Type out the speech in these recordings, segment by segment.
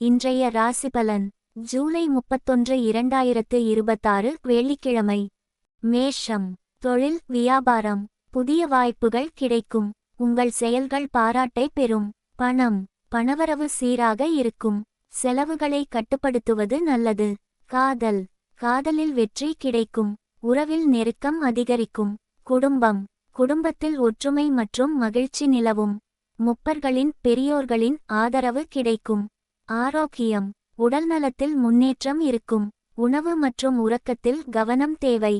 இன்றைய ராசிபலன் ஜூலை 31 2026 வெள்ளிக்கிழமை. மேஷம். தொழில் வியாபாரம். புதிய வாய்ப்புகள் கிடைக்கும். உங்கள் செயல்கள் பாராட்டை பெறும். பணம். பணவரவு சீராக இருக்கும். செலவுகளை கட்டுப்படுத்துவது நல்லது. காதல். காதலில் வெற்றி கிடைக்கும். உறவில் நெருக்கம் அதிகரிக்கும். குடும்பம். குடும்பத்தில் ஒற்றுமை மற்றும் மகிழ்ச்சி நிலவும். முப்பர்களின் பெரியோர்களின் ஆதரவு கிடைக்கும். ஆரோக்கியம். உடல்நலத்தில் முன்னேற்றம் இருக்கும். உணவு மற்றும் உறக்கத்தில் கவனம் தேவை.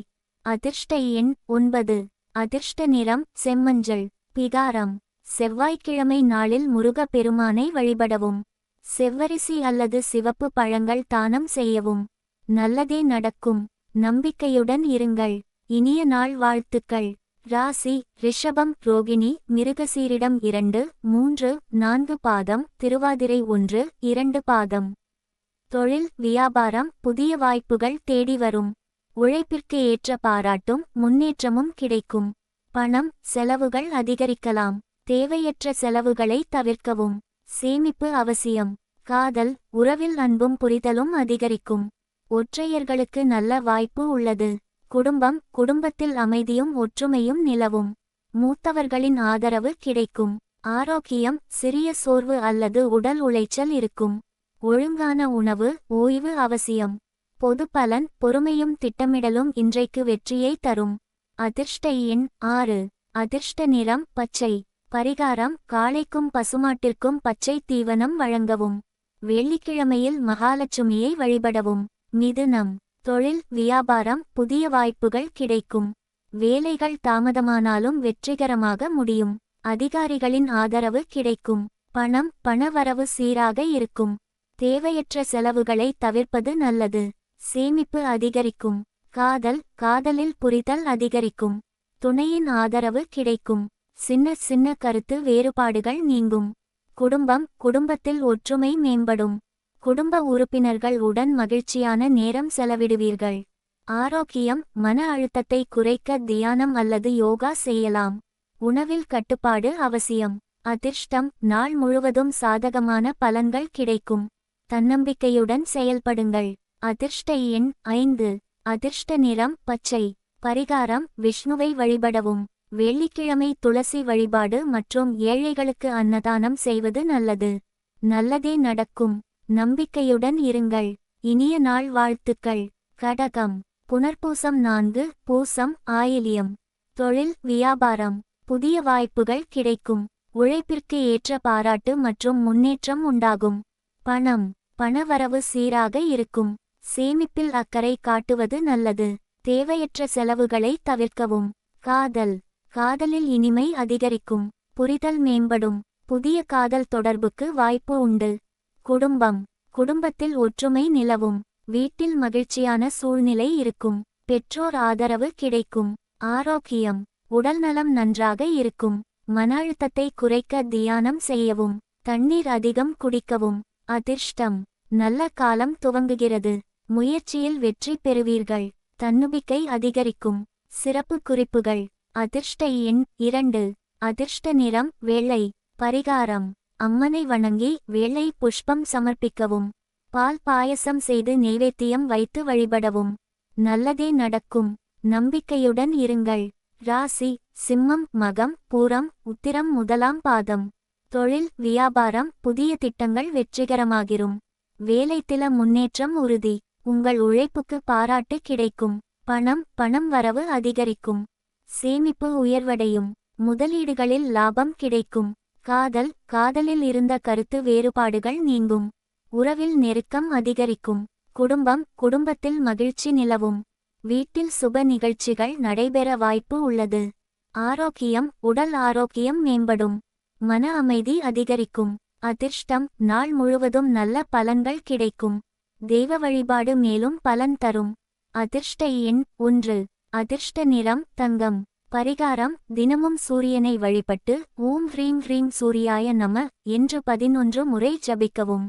அதிர்ஷ்ட எண் 9. அதிர்ஷ்ட நிறம் செம்மஞ்சள். பிகாரம். செவ்வாய்க்கிழமை நாளில் முருக பெருமானை வழிபடவும். செவ்வரிசி அல்லது சிவப்பு பழங்கள் தானம் செய்யவும். நல்லதே நடக்கும். நம்பிக்கையுடன் இருங்கள். இனிய நாள் வாழ்த்துக்கள். ராசி ரிஷபம். ரோகிணி மிருகசீரிடம் 2, 3, 4 பாதம். திருவாதிரை 1, 2 பாதம். தொழில் வியாபாரம். புதிய வாய்ப்புகள் தேடி வரும். உழைப்பிற்கு ஏற்ற பாராட்டும் முன்னேற்றமும் கிடைக்கும். பணம். செலவுகள் அதிகரிக்கலாம். தேவையற்ற செலவுகளை தவிர்க்கவும். சேமிப்பு அவசியம். காதல். உறவில் அன்பும் புரிதலும் அதிகரிக்கும். ஒற்றையர்களுக்கு நல்ல வாய்ப்பு உள்ளது. குடும்பம். குடும்பத்தில் அமைதியும் ஒற்றுமையும் நிலவும். மூத்தவர்களின் ஆதரவு கிடைக்கும். ஆரோக்கியம். சிறிய சோர்வு அல்லது உடல் உளைச்சல் இருக்கும். ஒழுங்கான உணவு ஓய்வு அவசியம். பொது பலன். பொறுமையும் திட்டமிடலும் இன்றைக்கு வெற்றியை தரும். அதிர்ஷ்ட எண் 6. அதிர்ஷ்ட நிறம் பச்சை. பரிகாரம். காளைக்கும் பசுமாட்டிற்கும் பச்சை தீவனம் வழங்கவும். வெள்ளிக்கிழமையில் மகாலட்சுமியை வழிபடவும். மிதுனம். தொழில் வியாபாரம். புதிய வாய்ப்புகள் கிடைக்கும். வேலைகள் தாமதமானாலும் வெற்றிகரமாக முடியும். அதிகாரிகளின் ஆதரவு கிடைக்கும். பணம். பணவரவு சீராக இருக்கும். தேவையற்ற செலவுகளை தவிர்ப்பது நல்லது. சேமிப்பு அதிகரிக்கும். காதல். காதலில் புரிதல் அதிகரிக்கும். துணையின் ஆதரவு கிடைக்கும். சின்ன சின்ன கருத்து வேறுபாடுகள் நீங்கும். குடும்பம். குடும்பத்தில் ஒற்றுமை மேம்படும். குடும்ப உறுப்பினர்கள் உடன் மகிழ்ச்சியான நேரம் செலவிடுவீர்கள். ஆரோக்கியம். மன அழுத்தத்தை குறைக்க தியானம் அல்லது யோகா செய்யலாம். உணவில் கட்டுப்பாடு அவசியம். அதிர்ஷ்டம். நாள் முழுவதும் சாதகமான பலன்கள் கிடைக்கும். தன்னம்பிக்கையுடன் செயல்படுங்கள். அதிர்ஷ்ட எண் 5. அதிர்ஷ்ட நிறம் பச்சை. பரிகாரம். விஷ்ணுவை வழிபடவும். வெள்ளிக்கிழமை துளசி வழிபாடு மற்றும் ஏழைகளுக்கு அன்னதானம் செய்வது நல்லது. நல்லதே நடக்கும். நம்பிக்கையுடன் இருங்கள். இனிய நாள் வாழ்த்துக்கள். கடகம். புனர்பூசம் 4, பூசம், ஆயில்யம். தொழில் வியாபாரம். புதிய வாய்ப்புகள் கிடைக்கும். உழைப்பிற்கு ஏற்ற பாராட்டு மற்றும் முன்னேற்றம் உண்டாகும். பணம். பணவரவு சீராக இருக்கும். சேமிப்பில் அக்கறை காட்டுவது நல்லது. தேவையற்ற செலவுகளை தவிர்க்கவும். காதல். காதலில் இனிமை அதிகரிக்கும். புரிதல் மேம்படும். புதிய காதல் தொடர்புக்கு வாய்ப்பு உண்டு. குடும்பம். குடும்பத்தில் ஒற்றுமை நிலவும். வீட்டில் மகிழ்ச்சியான சூழ்நிலை இருக்கும். பெற்றோர் ஆதரவு கிடைக்கும். ஆரோக்கியம். உடல்நலம் நன்றாக இருக்கும். மன அழுத்தத்தை குறைக்க தியானம் செய்யவும். தண்ணீர் அதிகம் குடிக்கவும். அதிர்ஷ்டம். நல்ல காலம் துவங்குகிறது. முயற்சியில் வெற்றி பெறுவீர்கள். தன்னம்பிக்கை அதிகரிக்கும். சிறப்பு குறிப்புகள். அதிர்ஷ்ட எண் 2. அதிர்ஷ்ட நிறம் வெள்ளை. பரிகாரம். அம்மனை வணங்கி வெள்ளை புஷ்பம் சமர்ப்பிக்கவும். பால் பாயசம் செய்து நெய்வேத்தியம் வைத்து வழிபடவும். நல்லதே நடக்கும். நம்பிக்கையுடன் இருங்கள். ராசி சிம்மம். மகம். பூரம். உத்திரம் 1ஆம் பாதம். தொழில் வியாபாரம். புதிய திட்டங்கள் வெற்றிகரமாகிரும். வேலைத்தில முன்னேற்றம் உறுதி. உங்கள் உழைப்புக்கு பாராட்டு கிடைக்கும். பணம் வரவு அதிகரிக்கும். சேமிப்பு உயர்வடையும். முதலீடுகளில் லாபம் கிடைக்கும். காதல். காதலில் இருந்த கருத்து வேறுபாடுகள் நீங்கும். உறவில் நெருக்கம் அதிகரிக்கும். குடும்பம். குடும்பத்தில் மகிழ்ச்சி நிலவும். வீட்டில் சுப நிகழ்ச்சிகள் நடைபெற வாய்ப்பு உள்ளது. ஆரோக்கியம். உடல் ஆரோக்கியம் மேம்படும். மன அமைதி அதிகரிக்கும். அதிர்ஷ்டம். நாள் முழுவதும் நல்ல பலன்கள் கிடைக்கும். தெய்வ வழிபாடு மேலும் பலன் தரும். அதிர்ஷ்ட எண் 1. அதிர்ஷ்ட நிறம் தங்கம். பரிகாரம். தினமும் சூரியனை வழிபட்டு ஓம் ஹ்ரீம் ஹ்ரீம் சூரியாய நம என்று 11 முறை ஜபிக்கவும்.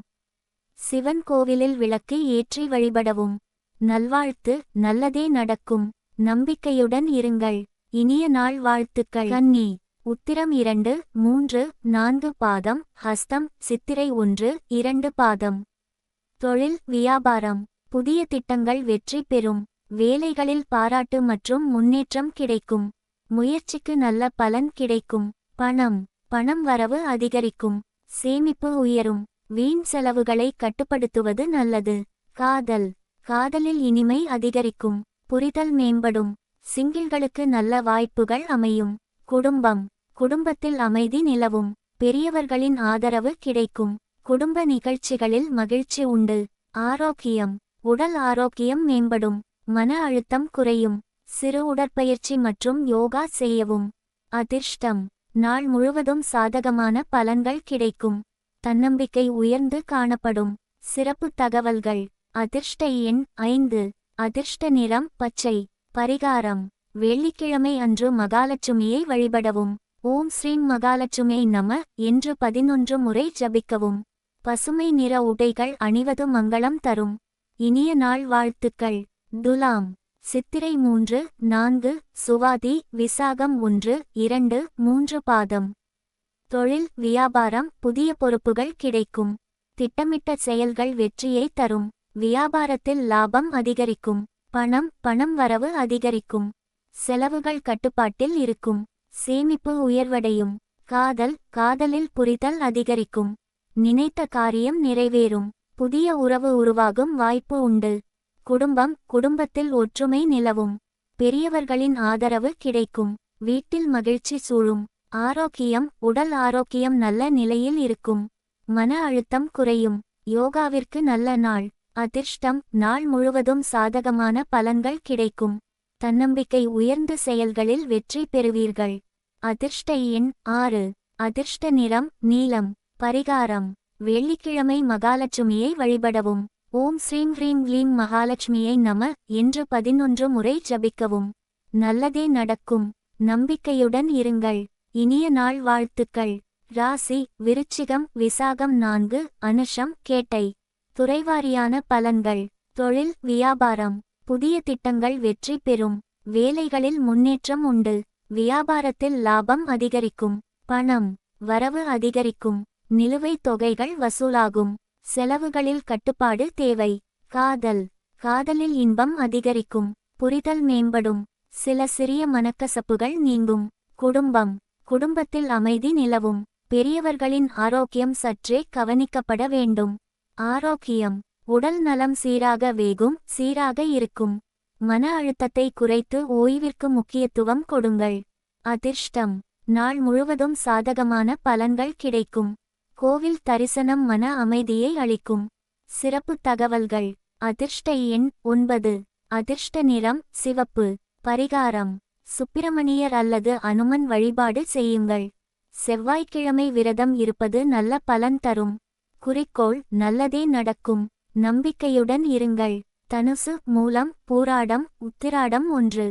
சிவன் கோவிலில் விளக்கு ஏற்றி வழிபடவும். நல்வாழ்த்து. நல்லதே நடக்கும். நம்பிக்கையுடன் இருங்கள். இனிய நாள் வாழ்த்துக்கள். கன்னி. உத்திரம் 2, 3, 4 பாதம். ஹஸ்தம். சித்திரை 1, 2 பாதம். தொழில் வியாபாரம் புதிய திட்டங்கள் வெற்றி பெறும். வேலைகளில் பாராட்டு மற்றும் முன்னேற்றம் கிடைக்கும். முயற்சிக்கு நல்ல பலன் கிடைக்கும். பணம் வரவு அதிகரிக்கும். சேமிப்பு உயரும். வீண் செலவுகளை கட்டுப்படுத்துவது நல்லது. காதலில் இனிமை அதிகரிக்கும். புரிதல் மேம்படும். சிங்கிள்களுக்கு நல்ல வாய்ப்புகள் அமையும். குடும்பத்தில் அமைதி நிலவும். பெரியவர்களின் ஆதரவு கிடைக்கும். குடும்ப நிகழ்ச்சிகளில் மகிழ்ச்சி உண்டு. ஆரோக்கியம் உடல் ஆரோக்கியம் மேம்படும். மன அழுத்தம் குறையும். சிறு உடற்பயிற்சி மற்றும் யோகா செய்யவும். அதிர்ஷ்டம் நாள் முழுவதும் சாதகமான பலன்கள் கிடைக்கும். தன்னம்பிக்கை உயர்ந்து காணப்படும். சிறப்பு தகவல்கள். அதிர்ஷ்ட எண் 5. அதிர்ஷ்ட நிறம் பச்சை. பரிகாரம் வெள்ளிக்கிழமை அன்று மகாலட்சுமியை வழிபடவும். ஓம் ஸ்ரீம் மகாலட்சுமியை நம என்று 11 முறை ஜபிக்கவும். பசுமை நிற உடைகள் அணிவது மங்களம் தரும். இனிய நாள் வாழ்த்துக்கள். துலாம் சித்திரை 3, 4, சுவாதி விசாகம் 1, 2, 3 பாதம். தொழில் வியாபாரம் புதிய பொறுப்புகள் கிடைக்கும். திட்டமிட்ட செயல்கள் வெற்றியை தரும். வியாபாரத்தில் லாபம் அதிகரிக்கும். பணம் வரவு அதிகரிக்கும். செலவுகள் கட்டுப்பாட்டில் இருக்கும். சேமிப்பு உயர்வடையும். காதலில் புரிதல் அதிகரிக்கும். நினைத்த காரியம் நிறைவேறும். புதிய உறவு உருவாகும் வாய்ப்பு உண்டு. குடும்பத்தில் ஒற்றுமை நிலவும். பெரியவர்களின் ஆதரவு கிடைக்கும். வீட்டில் மகிழ்ச்சி சூழும். ஆரோக்கியம் உடல் ஆரோக்கியம் நல்ல நிலையில் இருக்கும். மன அழுத்தம் குறையும். யோகாவிற்கு நல்ல நாள். அதிர்ஷ்டம் நாள் முழுவதும் சாதகமான பலன்கள் கிடைக்கும். தன்னம்பிக்கை உயர்ந்த செயல்களில் வெற்றி பெறுவீர்கள். அதிர்ஷ்ட எண் 6. அதிர்ஷ்ட நிறம் நீலம். பரிகாரம் வெள்ளிக்கிழமை மகாலட்சுமியை வழிபடவும். ஓம் ஸ்ரீம் ஹ்ரீம் க்ளீம் மகாலட்சுமியை நம என்று 11 முறை ஜபிக்கவும். நல்லதே நடக்கும். நம்பிக்கையுடன் இருங்கள். இனிய நாள் வாழ்த்துக்கள். ராசி விருச்சிகம் விசாகம் 4, அனுஷம் கேட்டை. துறைவாரியான பலன்கள். தொழில் வியாபாரம் புதிய திட்டங்கள் வெற்றி பெறும். வேலைகளில் முன்னேற்றம் உண்டு. வியாபாரத்தில் லாபம் அதிகரிக்கும். பணம் வரவு அதிகரிக்கும். நிலுவைத் தொகைகள் வசூலாகும். செலவுகளில் கட்டுப்பாடு தேவை. காதலில் இன்பம் அதிகரிக்கும். புரிதல் மேம்படும். சில சிறிய மனக்கசப்புகள் நீங்கும். குடும்பத்தில் அமைதி நிலவும். பெரியவர்களின் ஆரோக்கியம் சற்றே கவனிக்கப்பட வேண்டும். ஆரோக்கியம் உடல் நலம் சீராக இருக்கும். மன அழுத்தத்தை குறைத்து ஓய்விற்கு முக்கியத்துவம் கொடுங்கள். அதிர்ஷ்டம் நாள் முழுவதும் சாதகமான பலன்கள் கிடைக்கும். கோவில் தரிசனம் மன அமைதியை அளிக்கும். சிறப்பு தகவல்கள். அதிர்ஷ்ட எண் 9. அதிர்ஷ்ட நிறம் சிவப்பு. பரிகாரம் சுப்பிரமணியர் அல்லது அனுமன் வழிபாடு செய்யுங்கள். செவ்வாய்க்கிழமை விரதம் இருப்பது நல்ல பலன் தரும். குறிக்கோள் நல்லதே நடக்கும். நம்பிக்கையுடன் இருங்கள். தனுசு மூலம் பூராடம் உத்திராடம் 1.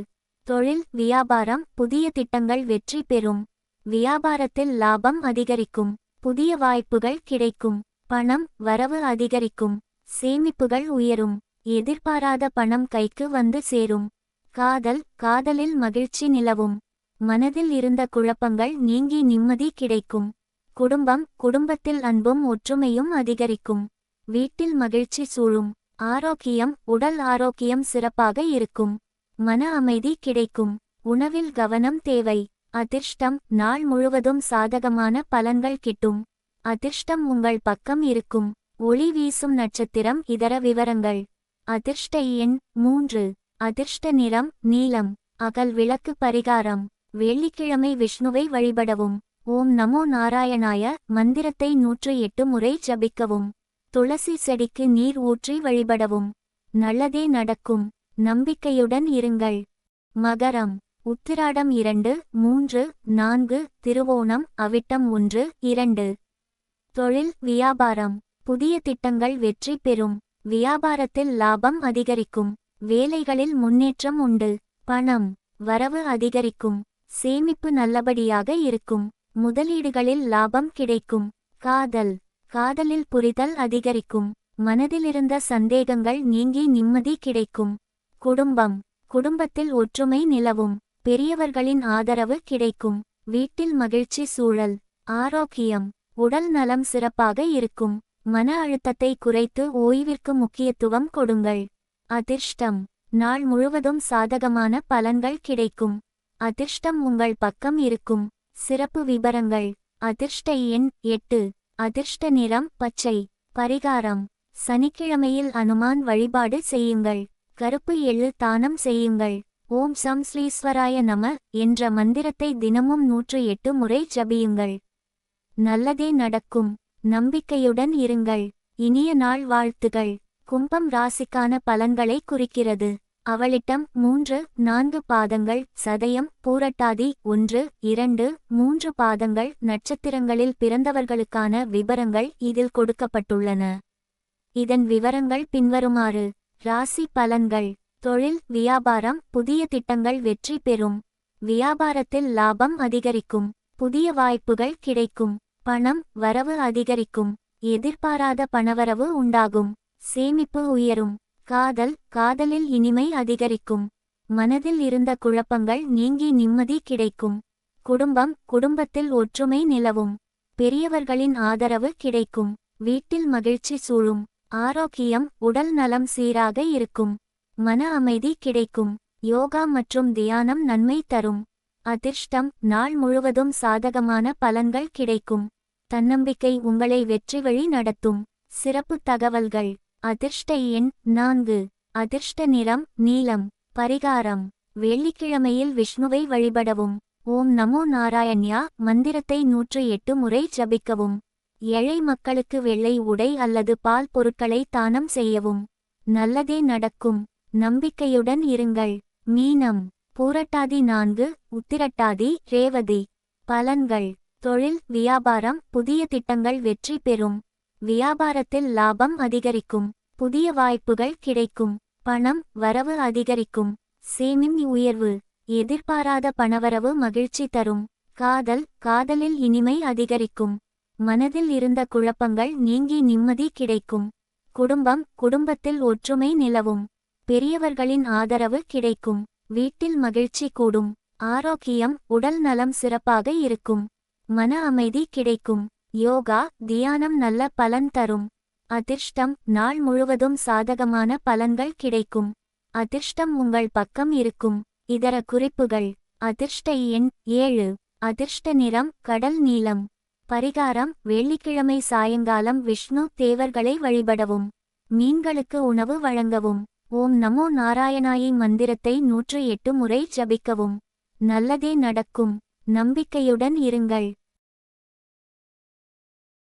தொழில் வியாபாரம் புதிய திட்டங்கள் வெற்றி பெறும். வியாபாரத்தில் லாபம் அதிகரிக்கும். புதிய வாய்ப்புகள் கிடைக்கும். பணம் வரவு அதிகரிக்கும். சேமிப்புகள் உயரும். எதிர்பாராத பணம் கைக்கு வந்து சேரும். காதலில் மகிழ்ச்சி நிலவும். மனதில் இருந்த குழப்பங்கள் நீங்கி நிம்மதி கிடைக்கும். குடும்பத்தில் அன்பும் ஒற்றுமையும் அதிகரிக்கும். வீட்டில் மகிழ்ச்சி சூழும். ஆரோக்கியம் உடல் ஆரோக்கியம் சிறப்பாக இருக்கும். மன அமைதி கிடைக்கும். உணவில் கவனம் தேவை. அதிர்ஷ்டம் நாள் முழுவதும் சாதகமான பலன்கள் கிட்டும். அதிர்ஷ்டம் உங்கள் பக்கம் இருக்கும். ஒளி வீசும் நட்சத்திரம் இதர விவரங்கள். அதிர்ஷ்ட எண் 3. அதிர்ஷ்ட நிறம் நீலம். அகல் விளக்கு பரிகாரம் வெள்ளிக்கிழமை விஷ்ணுவை வழிபடவும். ஓம் நமோ நாராயணாய மந்திரத்தை 108 முறை ஜபிக்கவும். துளசி செடிக்கு நீர் ஊற்றி வழிபடவும். நல்லதே நடக்கும். நம்பிக்கையுடன் இருங்கள். மகரம் உத்திராடம் 2, 3, 4, திருவோணம் அவிட்டம் 1, 2. தொழில் வியாபாரம் புதிய திட்டங்கள் வெற்றி பெறும். வியாபாரத்தில் லாபம் அதிகரிக்கும். வேலைகளில் முன்னேற்றம் உண்டு. பணம் வரவு அதிகரிக்கும். சேமிப்பு நல்லபடியாக இருக்கும். முதலீடுகளில் லாபம் கிடைக்கும். காதலில் புரிதல் அதிகரிக்கும். மனதிலிருந்த சந்தேகங்கள் நீங்கி நிம்மதி கிடைக்கும். குடும்பத்தில் ஒற்றுமை நிலவும். பெரியவர்களின் ஆதரவு கிடைக்கும். வீட்டில் மகிழ்ச்சி சூழல். ஆரோக்கியம் உடல் நலம் சிறப்பாக இருக்கும். மன அழுத்தத்தை குறைத்து ஓய்விற்கு முக்கியத்துவம் கொடுங்கள். அதிர்ஷ்டம். நாள் முழுவதும் சாதகமான பலன்கள் கிடைக்கும். அதிர்ஷ்டம் உங்கள் பக்கம் இருக்கும். சிறப்பு விபரங்கள். அதிர்ஷ்ட எண் 8. அதிர்ஷ்ட நிறம் பச்சை. பரிகாரம். சனிக்கிழமையில் அனுமான் வழிபாடு செய்யுங்கள். கருப்பு எள்ளு தானம் செய்யுங்கள். ஓம் சம் ஸ்ரீஸ்வராய நம என்ற மந்திரத்தை தினமும் 108 முறை ஜபியுங்கள். நல்லதே நடக்கும். நம்பிக்கையுடன் இருங்கள். இனிய நாள் வாழ்த்துகள். கும்பம் ராசிக்கான பலன்களை குறிக்கிறது. அவளிட்டம் 3, 4 பாதங்கள், சதயம், பூரட்டாதி 1, 2, 3 பாதங்கள் நட்சத்திரங்களில் பிறந்தவர்களுக்கான விபரங்கள் இதில் கொடுக்கப்பட்டுள்ளன. இதன் விவரங்கள் பின்வருமாறு. ராசி பலன்கள். தொழில் வியாபாரம் புதிய திட்டங்கள் வெற்றி பெறும். வியாபாரத்தில் லாபம் அதிகரிக்கும். புதிய வாய்ப்புகள் கிடைக்கும். பணம் வரவு அதிகரிக்கும். எதிர்பாராத பணவரவு உண்டாகும். சேமிப்பு உயரும். காதலில் இனிமை அதிகரிக்கும். மனதில் இருந்த குழப்பங்கள் நீங்கி நிம்மதி கிடைக்கும். குடும்பத்தில் ஒற்றுமை நிலவும். பெரியவர்களின் ஆதரவு கிடைக்கும். வீட்டில் மகிழ்ச்சி சூழும். ஆரோக்கியம் உடல் நலம் சீராக இருக்கும். மன அமைதி கிடைக்கும். யோகா மற்றும் தியானம் நன்மை தரும். அதிர்ஷ்டம். நாள் முழுவதும் சாதகமான பலன்கள் கிடைக்கும். தன்னம்பிக்கை உங்களை வெற்றி வழி நடத்தும். சிறப்பு தகவல்கள். அதிர்ஷ்ட எண் 4. அதிர்ஷ்ட நிறம் நீலம். பரிகாரம். வெள்ளிக்கிழமையில் விஷ்ணுவை வழிபடவும். ஓம் நமோ நாராயண்யா மந்திரத்தை 108 முறை ஜபிக்கவும். ஏழை மக்களுக்கு வெள்ளை உடை அல்லது பால் பொருட்களை தானம் செய்யவும். நல்லதே நடக்கும். நம்பிக்கையுடன் இருங்கள். மீனம். பூரட்டாதி 4, உத்திரட்டாதி, ரேவதி. பலன்கள். தொழில் வியாபாரம் புதிய திட்டங்கள் வெற்றி பெறும். வியாபாரத்தில் லாபம் அதிகரிக்கும். புதிய வாய்ப்புகள் கிடைக்கும். பணம் வரவு அதிகரிக்கும். சேமிப்பு உயர்வு. எதிர்பாராத பணவரவு மகிழ்ச்சி தரும். காதலில் இனிமை அதிகரிக்கும். மனதில் இருந்த குழப்பங்கள் நீங்கி நிம்மதி கிடைக்கும். குடும்பத்தில் ஒற்றுமை நிலவும். பெரியவர்களின் ஆதரவு கிடைக்கும். வீட்டில் மகிழ்ச்சி கூடும். ஆரோக்கியம் உடல் நலம் சிறப்பாக இருக்கும். மன அமைதி கிடைக்கும். யோகா தியானம் நல்ல பலன் தரும். அதிர்ஷ்டம். நாள் முழுவதும் சாதகமான பலன்கள் கிடைக்கும். அதிர்ஷ்டம் உங்கள் பக்கம் இருக்கும். இதர குறிப்புகள். அதிர்ஷ்ட எண் 7. அதிர்ஷ்ட நிறம் கடல் நீலம். பரிகாரம். வெள்ளிக்கிழமை சாயங்காலம் விஷ்ணு தேவர்களை வழிபடவும். மீன்களுக்கு உணவு வழங்கவும். ஓம் நமோ நாராயணாயை மந்திரத்தை 108 முறை ஜபிக்கவும். நல்லதே நடக்கும். நம்பிக்கையுடன் இருங்கள்.